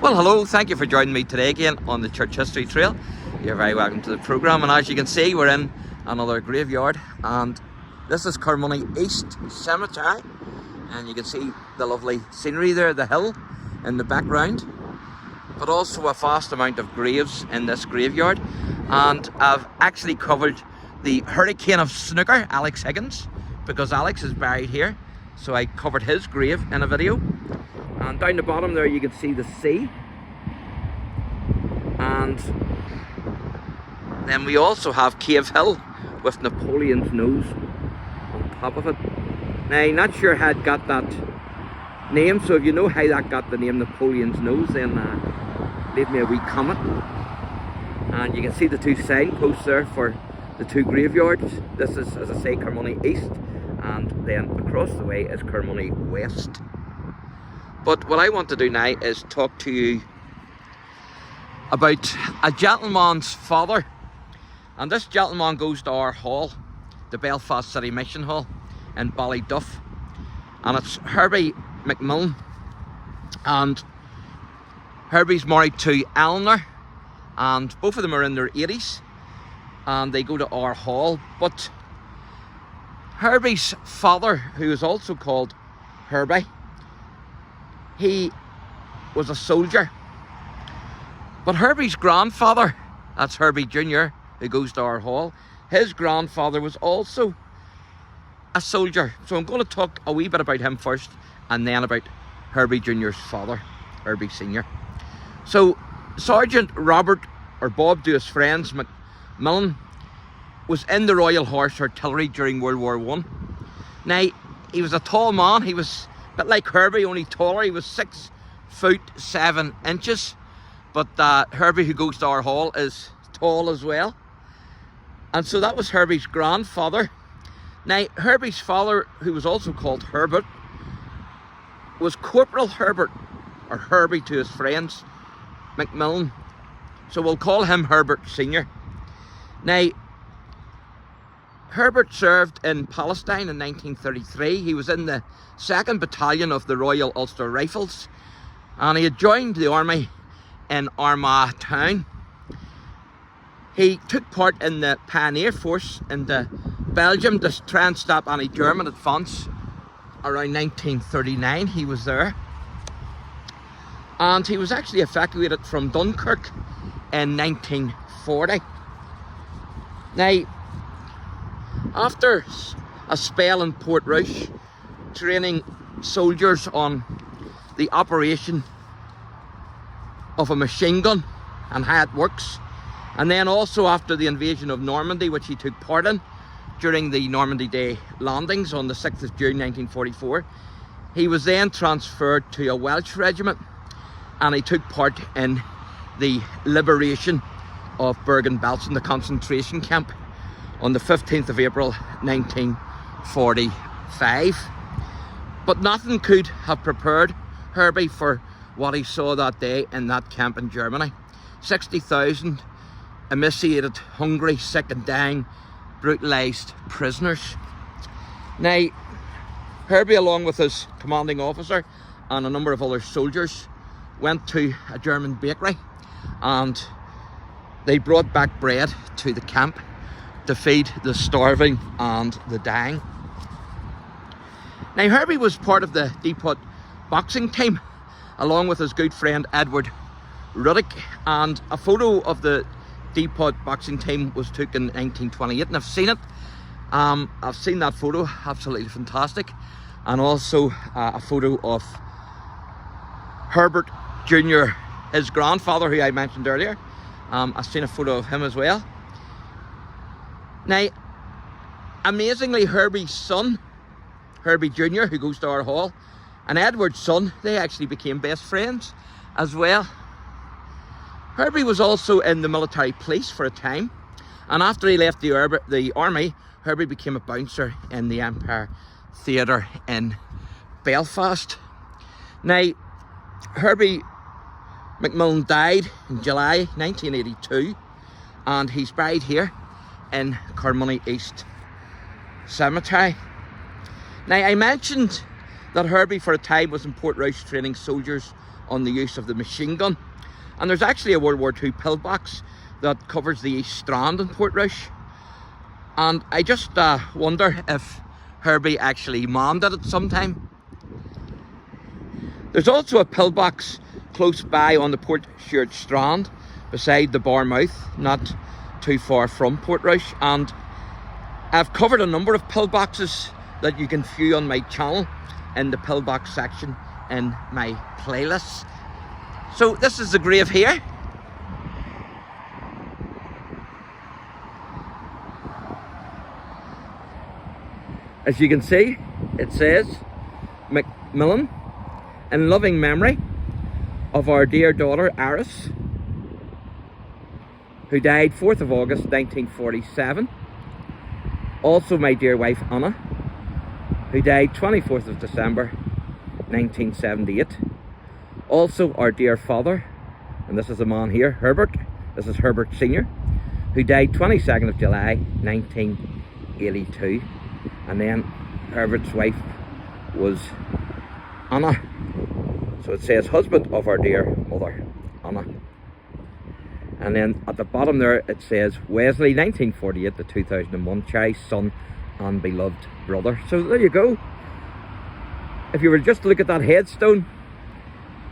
Well, hello, thank you for joining me today again on the Church History Trail. You're very welcome to the programme, and as you can see, we're in another graveyard, and this is Carmoney East Cemetery, and you can see the lovely scenery there, the hill in the background, but also a vast amount of graves in this graveyard. And I've actually covered the Hurricane of Snooker, Alex Higgins, because Alex is buried here, so I covered his grave in a video. And down the bottom there you can see the sea, and then we also have Cave Hill with Napoleon's nose on top of it. Now, I'm not sure how it got that name, so if you know how that got the name Napoleon's nose, then leave me a wee comment. And you can see the two signposts there for the two graveyards. This is, as I say, Carmoney East, and then across the way is Carmoney West. But what I want to do now is talk to you about a gentleman's father. And this gentleman goes to our hall, the Belfast City Mission Hall in Ballyduff. And it's Herbie McMILLAN. And Herbie's married to Eleanor, and both of them are in their 80s. And they go to our hall. But Herbie's father, who is also called Herbie, he was a soldier. But Herbie's grandfather, that's Herbie Jr., who goes to our hall, his grandfather was also a soldier. So I'm going to talk a wee bit about him first, and then about Herbie Jr.'s father, Herbie Sr. So Sergeant Robert, or Bob to his friends, McMillan, was in the Royal Horse Artillery during World War I. Now, he was a tall man. He was a bit like Herbie, only taller. He was 6 foot 7 inches. But Herbie, who goes to our hall, is tall as well. And so that was Herbie's grandfather. Now, Herbie's father, who was also called Herbert, was Corporal Herbert, or Herbie to his friends, McMillan. So we'll call him Herbert Sr. Now, Herbert served in Palestine in 1933. He was in the 2nd Battalion of the Royal Ulster Rifles, and he had joined the army in Armagh Town. He took part in the Pioneer Force into Belgium to try and stop any German advance. Around 1939 he was there, and he was actually evacuated from Dunkirk in 1940. Now, after a spell in Portrush training soldiers on the operation of a machine gun and how it works, and then also after the invasion of Normandy, which he took part in during the Normandy Day landings on the 6th of June 1944, he was then transferred to a Welsh regiment, and he took part in the liberation of Bergen-Belsen, the concentration camp, on the 15th of April 1945. But nothing could have prepared Herbie for what he saw that day in that camp in Germany. 60,000 emaciated, hungry, sick and dying, brutalised prisoners. Now, Herbie, along with his commanding officer and a number of other soldiers, went to a German bakery, and they brought back bread to the camp to feed the starving and the dying. Now, Herbie was part of the Depot boxing team, along with his good friend Edward Ruddock, and a photo of the Depot boxing team was taken in 1928, and I've seen it. I've seen that photo, absolutely fantastic. And also a photo of Herbert Jr., his grandfather, who I mentioned earlier. I've seen a photo of him as well. Now, amazingly, Herbie's son, Herbie Jr., who goes to our hall, and Edward's son, they actually became best friends as well. Herbie was also in the military police for a time, and after he left the army, Herbie became a bouncer in the Empire Theatre in Belfast. Now, Herbie McMillan died in July 1982, and he's buried here in Carmoney East Cemetery. Now, I mentioned that Herbie for a time was in Portrush training soldiers on the use of the machine gun. And there's actually a World War II pillbox that covers the East Strand in Portrush. And I just wonder if Herbie actually manned it at some time. There's also a pillbox close by on the Port Stewart Strand, beside the bar mouth, not too far from Portrush. And I've covered a number of pillboxes that you can view on my channel in the pillbox section in my playlists. So this is the grave here. As you can see, it says McMILLAN, in loving memory of our dear daughter Iris, who died 4th of August 1947. Also my dear wife Anna, who died 24th of December 1978. Also our dear father, and this is the man here, Herbert. This is Herbert Senior, who died 22nd of July 1982. And then Herbert's wife was Anna. So it says husband of our dear mother, Anna. And then at the bottom there it says Wesley, 1948 to 2001, Cherry's son and beloved brother. So there you go. If you were just to look at that headstone,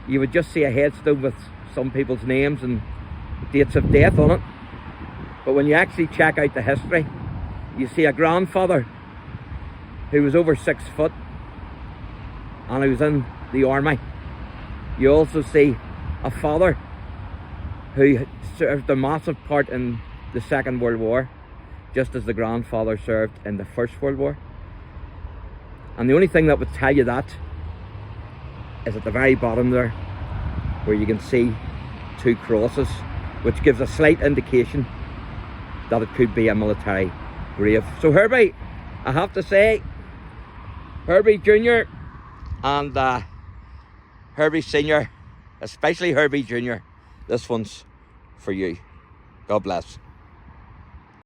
you would just see a headstone with some people's names and dates of death on it. But when you actually check out the history, you see a grandfather who was over 6 foot and he was in the army. You also see a father who served a massive part in the Second World War, just as the grandfather served in the First World War. And the only thing that would tell you that is at the very bottom there, where you can see 2 crosses, which gives a slight indication that it could be a military grave. So Herbie, I have to say, Herbie Jr. and Herbie Senior, especially Herbie Jr., this one's for you. God bless.